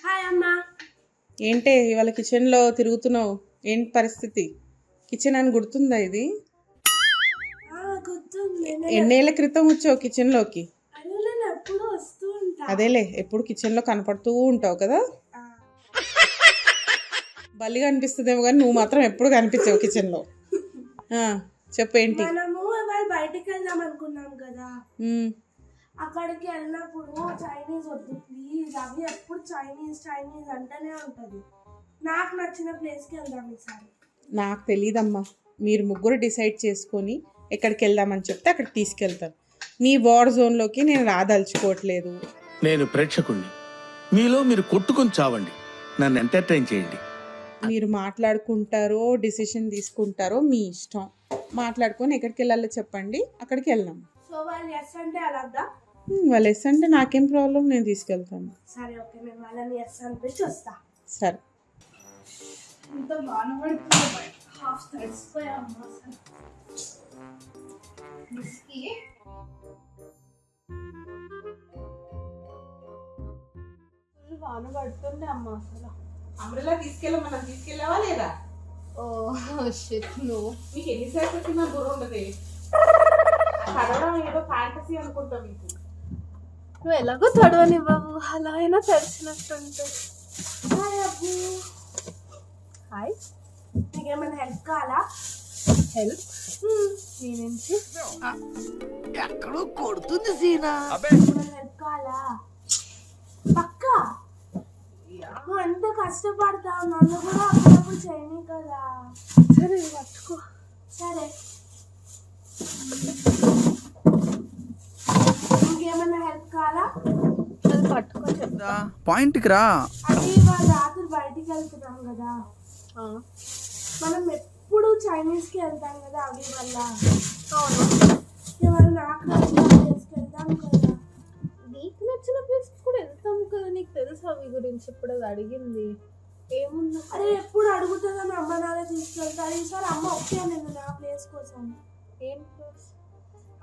Hi అమ్మా. ఏంటే ఇవాళ కిచెన్లో తిరుగుతున్నావు? ఏంటి పరిస్థితి? కిచెన్ అని గుర్తుందా ఇది? గుర్తుంది. ఎన్నేళ్ల క్రితం వచ్చావు కిచెన్లోకి? నేను ఎప్పుడు వస్తూ ఉంటా. అదేలే, ఎప్పుడు కిచెన్లో కనపడుతూ ఉంటావు కదా. బలిగా అనిపిస్తుందేమో కానీ నువ్వు మాత్రం ఎప్పుడు కనిపించావు కిచెన్లో. చెప్పేంటి? మనము ఇవాళ బయటికి వెళ్దాం అనుకున్నాం కదా, అక్కడికి వెళ్ళినప్పుడు చైనీస్ వద్దు ప్లీజ్, అవి ఎప్పుడు చైనీస్ చైనీస్ అంటేనే ఉంటుంది. నాకు నచ్చిన ప్లేస్కి వెళ్దాం ఈసారి. నాకు తెలీదమ్మా, మీరు ముగ్గురు డిసైడ్ చేసుకొని ఎక్కడికి వెళ్దామని చెప్తే అక్కడికి తీసుకెళ్తాను. మీ వార్ జోన్లోకి నేను రాదలుచుకోవట్లేదు. నేను ప్రేక్షకుణ్ణి, మీలో మీరు కొట్టుకొని చావండి, నన్ను ఎంటర్టైన్ చేయండి. మీరు మాట్లాడుకుంటారో డిసిషన్ తీసుకుంటారో మీ ఇష్టం. మాట్లాడుకొని ఎక్కడికి వెళ్ళాలో చెప్పండి, అక్కడికి వెళ్దాం. సో వాళ్ళు ఎస్ అంటే అలాగా? వాళ్ళు ఎస్ అంటే నాకేం ప్రాబ్లం, నేను తీసుకెళ్తాను. సరే ఓకే, నేను వాళ్ళని ఎస్ అనిపించి వస్తా. సరే. ఇంత బాగుపడుతుంది, హాఫ్ తడిసిపోయామ్మా. వాన పడుతుంది అమ్మ. అసలు అమృలా తీసుకెళ్ళమన్నా తీసుకెళ్ళావా లేదా? నువ్వు మీకు ఎన్నిసార్లు వచ్చినా దూరం ఉండదు. చదవడం ఏదో ఫ్యాంటసీ అనుకుంటా మీకు. నువ్వు ఎలాగో తడవనివ్వవు, అలా అయినా తెలిసినట్టుంటే. హాయ్ అబ్బు. హాయ్, నీకేమైనా హెల్ప్ కావాలా? హెల్ప్ నీ నుంచి ఎక్కడో కొడుతుంది సీనా. హెల్ప్ కావాలా? పక్కా నువ్వు ఎంత కష్టపడతావు, నన్ను కూడా అప్పుడప్పుడు చేయని కదా. సరే పట్టుకో. సరే, ఇంకేమన్నా హెల్ప్ కావాలా? అది పట్టుకో చెప్తా. పాయింట్కి రా. అది ఇవాళ రాత్రి బయటికి వెళ్తున్నాం కదా, మనం ఎప్పుడు చైనీస్కి వెళ్తాం కదా అవి వల్ల. ఇవాళ నాకు నచ్చిన ప్లేస్కి వెళ్తాం కదా. నీకు నచ్చిన ప్లేస్కి కూడా వెళ్తాం కదా, నీకు తెలుసు అవి గురించి. ఇప్పుడు అది అడిగింది ఏముంది? అరే ఎప్పుడు అడుగుతుందని అమ్మ నాన్న తీసుకెళ్తారు. ఈసారి అమ్మ ఓకే నేను నా ప్లేస్ కోసం. ఏం ప్లేస్?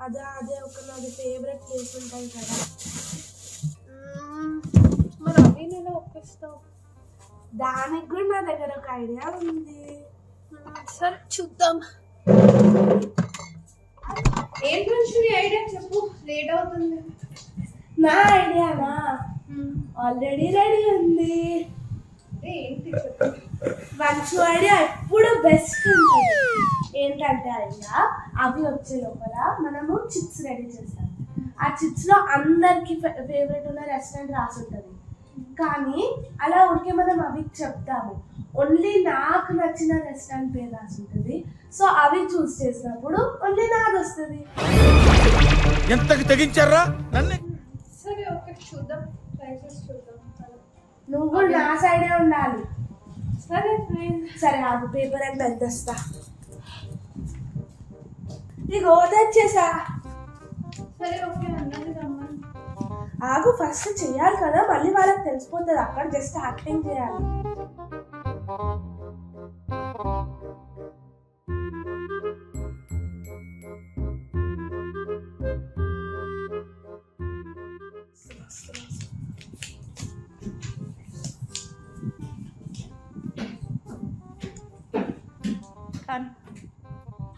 అదే ఒక నాది ఫేవరెట్ ప్లేస్ ఉంటుంది కదా. మరి అవి నేను ఒప్పిస్తావు? దానికి కూడా నా దగ్గర ఒక ఐడియా ఉంది. సరే చూద్దాం. ఏంటి నుంచి నీ ఐడియా చెప్పు, లేట్ అవుతుంది. నా ఐడియానా ఆల్రెడీ రెడీ ఉంది. ఏంటి చెప్పు. మంచి ఐడియా ఎప్పుడు బెస్ట్ ఉంటుంది. ఏంటంటే ఐడియా, అవి వచ్చే లోపల మనము చిప్స్ రెడీ చేస్తాం. ఆ చిప్స్ లో అందరికి ఫేవరెట్ ఉన్న రెస్టారెంట్ రాసి ఉంటుంది. కానీ అలా ఊరికే మనం అవి చెప్తాము, ఓన్లీ నాకు నచ్చిన రెస్టారెంట్ పేరు రాసి ఉంటుంది. సో అవి చూస్ చేసినప్పుడు ఓన్లీ నాది వస్తుంది. ఎంతకి తెగించారా నన్ను? సరే ఓకే, చూద్దాం, ట్రై చేసి చూద్దాం. నువ్వు నా సైడే ఉండాలి. సరే సరే, ఆగు, పేపర్ అండ్ పెద్ద వస్తా. నీకు ఓదొచ్చేసా. సరే ఓకే, అన్నది రమ్మని. ఆగు, ఫస్ట్ చెయ్యాలి కదా, మళ్ళీ వాళ్ళకి తెలిసిపోతుంది. అక్కడ జస్ట్ యాక్టింగ్ చేయాలి.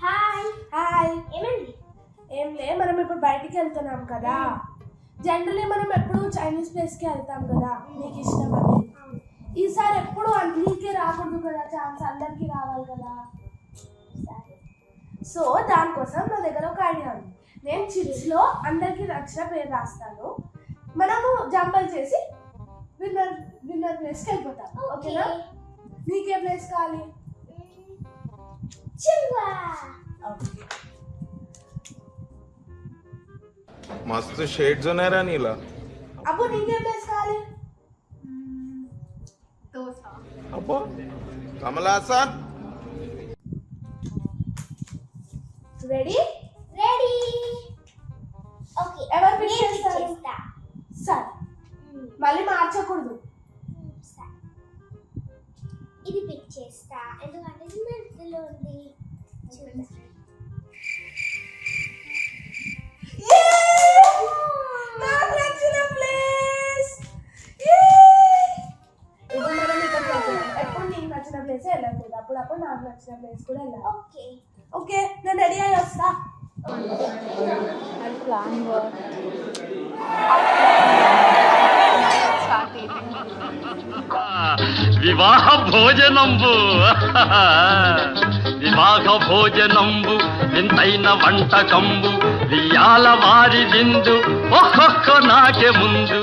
Hi hi. ఏమైంది? ఏం లే, మనం ఇప్పుడు బయటికి వెళ్తున్నాం కదా. జనరలీ మనం ఎప్పుడు చైనీస్ ప్లేస్కి వెళ్తాం కదా, నీకు ఇష్టం అని. ఈసారి ఎప్పుడు నీకే రాకూడదు కదా ఛాన్స్, అందరికీ రావాలి కదా. సో దానికోసం నా దగ్గర ఒక ఐడియా ఉంది. నేను చిప్స్లో అందరికీ నచ్చిన పేరు రాస్తాను, మనము జంబల్ చేసి విన్నర్ ప్లేస్కి వెళ్ళిపోతాం. ఓకేనా? నీకే ప్లేస్ కావాలి? मस्त शेड्स होणार नीला. అబ్బో నీకే ప్లేస్ కావాలి? अబ్బో कमला हसन. రెడీ? రెడీ. ఓకే, ఎవరు పిక్ చేస్తారు? సరే, మళ్ళీ మార్చకూడదు. ఇది పిక్ చేస్తా, ఎందుకంటే ఇది మధ్యలో ఉంది. చూద్దాం. నాకు నచ్చిన ప్లేస్. ప్లేసే వెళ్ళకూడదు, అప్పుడప్పుడు నాకు నచ్చిన ప్లేస్ కూడా వెళ్ళాలి. ఓకే. ఓకే, నేను రెడీ అయ్యి వస్తా. వివాహ భోజనంబు వివాహ భోజనంబు వింతైన వంటకంబు వియాల వారి విందు ఒక్కొక్క నాకే ముందు